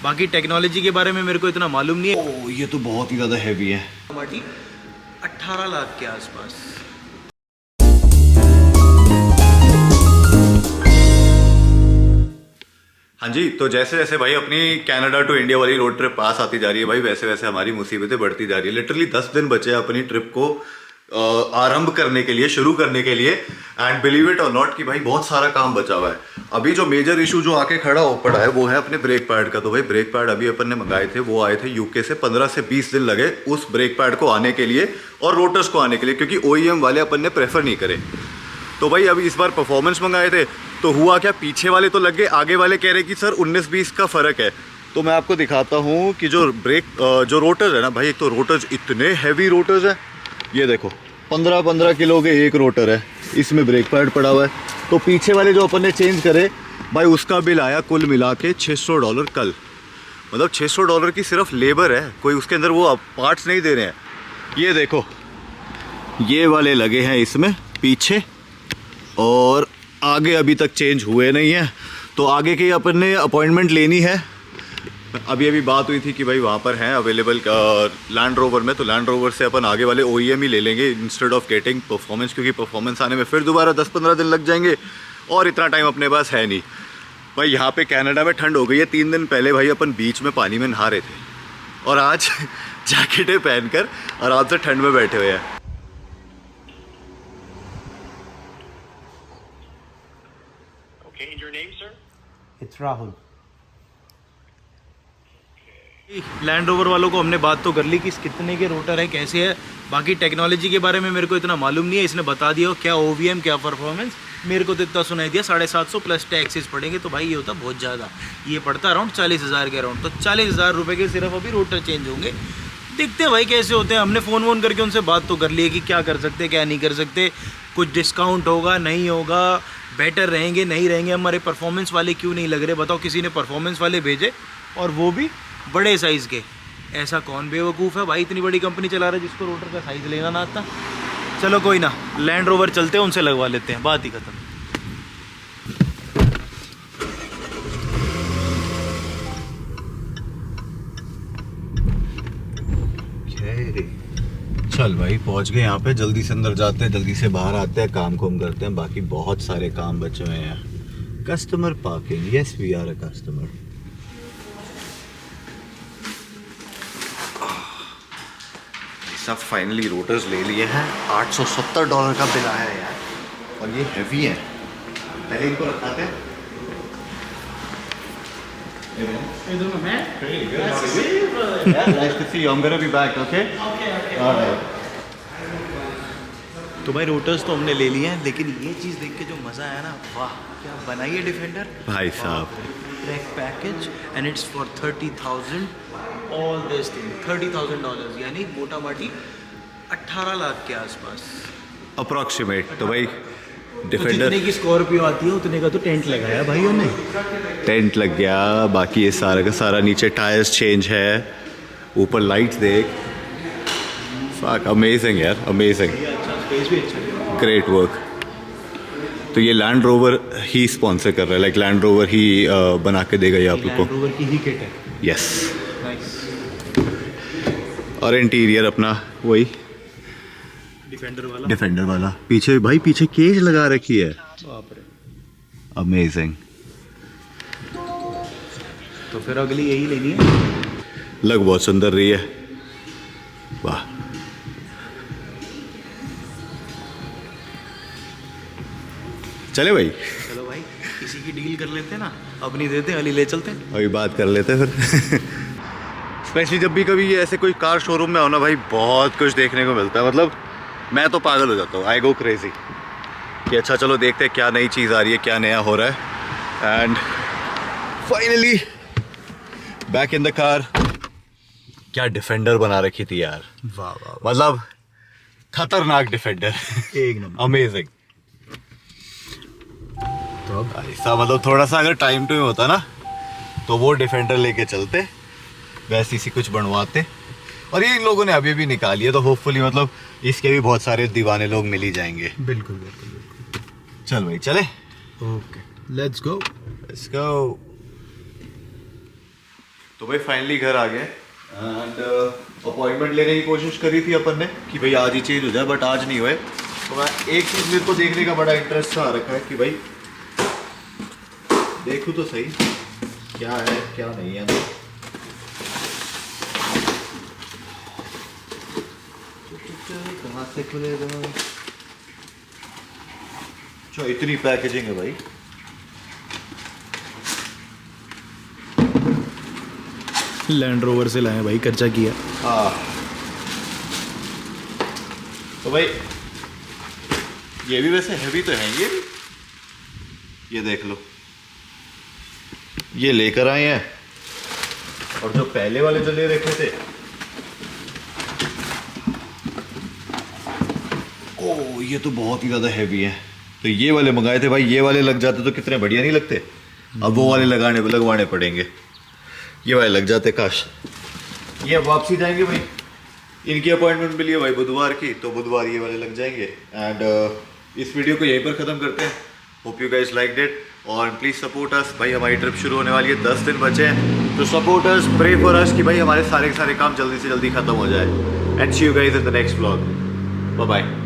बाकी टेक्नोलॉजी के बारे में मेरे को इतना मालूम नहीं है। ओह ये तो बहुत ही ज़्यादा हैवी है। 18 लाख के आसपास। हाँ जी, तो जैसे जैसे भाई अपनी कनाडा टू इंडिया वाली रोड ट्रिप पास आती जा रही है भाई, वैसे वैसे हमारी मुसीबतें बढ़ती जा रही है। लिटरली 10 दिन बचे हैं अपनी ट्रिप को आरंभ करने के लिए, शुरू करने के लिए। एंड बिलीव इट और नॉट कि भाई बहुत सारा काम बचा हुआ है। अभी जो मेजर इशू जो आके खड़ा हो पड़ा है वो है अपने ब्रेक पैड का। तो भाई ब्रेक पैड अभी अपन ने मंगाए थे, वो आए थे यूके से। 15 से 20 दिन लगे उस ब्रेक पैड को आने के लिए और रोटर्स को आने के लिए, क्योंकि OEM वाले अपन ने प्रेफर नहीं करे। तो भाई अभी इस बार परफॉर्मेंस मंगाए थे तो हुआ क्या, पीछे वाले तो लग गए, आगे वाले कह रहे कि सर 19-20 का फ़र्क है। तो मैं आपको दिखाता हूँ कि जो जो रोटर्स है ना भाई, एक तो रोटर्स इतने हैवी रोटर्स हैं। ये देखो 15-15 किलो के एक रोटर है, इसमें ब्रेक पैड पड़ा हुआ है। तो पीछे वाले जो अपन ने चेंज करे भाई, उसका बिल आया कुल मिला के $600 कल। मतलब $600 की सिर्फ लेबर है, कोई उसके अंदर वो पार्ट्स नहीं दे रहे हैं। ये देखो ये वाले लगे हैं इसमें पीछे, और आगे अभी तक चेंज हुए नहीं है। तो आगे की अपन ने अपॉइंटमेंट लेनी है। अभी बात हुई थी कि भाई वहाँ पर हैं अवेलेबल लैंड रोवर में, तो लैंड रोवर से अपन आगे वाले OEM ही ले लेंगे इंस्टेड ऑफ गेटिंग परफॉर्मेंस, क्योंकि परफॉर्मेंस आने में फिर दोबारा 10-15 दिन लग जाएंगे और इतना टाइम अपने पास है नहीं। भाई यहाँ पे कनाडा में ठंड हो गई है। 3 दिन पहले भाई अपन बीच में पानी में नहा रहे थे, और आज जैकेटें पहनकर आराम से ठंड में बैठे हुए हैं। It's राहुल। लैंड रोवर वालों को हमने बात तो कर ली कि कितने के रोटर है, कैसे है। बाकी टेक्नोलॉजी के बारे में मेरे को इतना मालूम नहीं है। इसने बता दिया क्या OVM क्या परफॉर्मेंस, मेरे को तो इतना सुनाई दिया 750 प्लस टैक्सेस पड़ेंगे। तो भाई ये होता बहुत ज़्यादा, ये पड़ता अराउंड 40,000 के अराउंड। तो 40,000 रुपये के सिर्फ अभी रोटर चेंज होंगे। देखते हैं भाई कैसे होते हैं। हमने फ़ोन करके उनसे बात तो कर ली है कि क्या कर सकते क्या नहीं कर सकते, कुछ डिस्काउंट होगा नहीं होगा, बेटर रहेंगे नहीं रहेंगे, हमारे परफॉर्मेंस वाले क्यों नहीं लग रहे। बताओ, किसी ने परफॉर्मेंस वाले भेजे और वो भी बड़े साइज़ के। ऐसा कौन बेवकूफ़ है भाई, इतनी बड़ी कंपनी चला रहा है जिसको रोटर का साइज़ लेना ना आता। चलो कोई ना, लैंड रोवर चलते हैं, उनसे लगवा लेते हैं, बात ही खत्म। चल भाई पहुंच गए यहाँ पे। जल्दी से अंदर जाते हैं, जल्दी से बाहर आते हैं, काम करते हैं। बाकी बहुत सारे काम बचे हुए हैं। Customer parking, yes we are a customer. सब फाइनली रोटर्स ले लिए हैं। $870 का बिल आया है यार, और ये हैवी है। पहले इनको रखाते हैं। Hey, doing, man? Pretty good. Nice to see you, brother. Yeah, nice to see you. I'm gonna be back, okay? Okay. All right. तो भाई रोटर्स तो हमने ले लिए हैं, लेकिन ये चीज़ देख के जो मज़ा आया ना, वाह क्या बनाई है डिफेंडर भाई साहब। Track package and it's for 30,000 all this thing. $30,000 यानी मोटा माटी 18 लाख के आसपास अप्रॉक्सीमेट। तो भाई तो डिफेंडर जितने की स्कॉर्पियो आती है उतने का तो टेंट लगाया भाइयों ने। टेंट लग गया, बाकी ये सारा का सारा नीचे टायर्स चेंज है, ऊपर लाइट्स देख। फक अमेजिंग यार, अमेजिंग, अच्छा स्पेस भी अच्छा है। Great work. तो ये लैंड रोवर ही स्पॉन्सर कर रहा है, लाइक लैंड रोवर ही बना के देगा ये आप लोग लैंड को। रोवर की ही किट है। यस। नाइस। और इंटीरियर अपना वही डिफेंडर वाला। पीछे भाई पीछे केज लगा रखी है, बाप रे। अमेजिंग। तो फिर अगली यही लेनी है। लग बहुत सुंदर रही है, वाह। चले भाई, चलो भाई किसी की डील कर लेते हैं ना, अपनी देते हैं, अली ले चलते हैं। अभी बात कर लेते हैं फिर। स्पेशली जब भी कभी ये ऐसे कोई कार शोरूम में हो ना भाई, बहुत कुछ देखने को मिलता है। मतलब मैं तो पागल हो जाता हूँ, आई गो क्रेजी कि अच्छा चलो देखते हैं क्या नई चीज़ आ रही है, क्या नया हो रहा है। And finally back in the car. क्या डिफेंडर बना रखी थी यार, वाह वाह, मतलब खतरनाक डिफेंडर, एक नंबर, अमेजिंग। तो अब ऐसा मतलब थोड़ा सा अगर टाइम टू होता ना तो वो डिफेंडर लेके चलते, वैसी सी कुछ बनवाते। और ये इन लोगों ने अभी भी निकाली है, तो होपफुली मतलब इसके भी बहुत सारे दीवाने लोग मिल ही जाएंगे। बिल्कुल बिल्कुल बिल्कुल। चल भाई चले, okay let's go. Let's go. तो भाई फाइनली घर आ गए एंड अपॉइंटमेंट लेने की कोशिश करी थी अपन ने कि भाई आज ही चेंज हो जाए, बट आज नहीं हुए। तो मैं एक चीज़ मेरे को देखने का बड़ा इंटरेस्ट आ रखा है कि भाई देखूँ तो सही क्या है क्या नहीं है। कहाँ से खुलेगा? अच्छा इतनी पैकेजिंग है भाई। लैंड रोवर से लाए भाई, खर्चा किया। हाँ तो भाई ये भी वैसे हैवी तो है, ये देख लो, ये लेकर आए हैं। और जो पहले वाले जो ले रखे थे, ओ ये तो बहुत ही ज़्यादा हैवी है। तो ये वाले मंगाए थे भाई, ये वाले लग जाते तो कितने बढ़िया नहीं लगते। अब वो वाले लगवाने पड़ेंगे, ये वाले लग जाते काश। ये अब वापसी जाएंगे भाई, इनकी अपॉइंटमेंट मिली है भाई बुधवार की, तो बुधवार ये वाले लग जाएंगे। एंड इस वीडियो को यहीं पर ख़त्म करते हैं। Hope you guys liked it और प्लीज़ सपोर्ट अस। भाई हमारी ट्रिप शुरू होने वाली है, 10 दिन बचे हैं, तो support us, pray for us कि भाई हमारे सारे काम जल्दी से जल्दी ख़त्म हो जाए। And see you guys in the next vlog. Bye bye.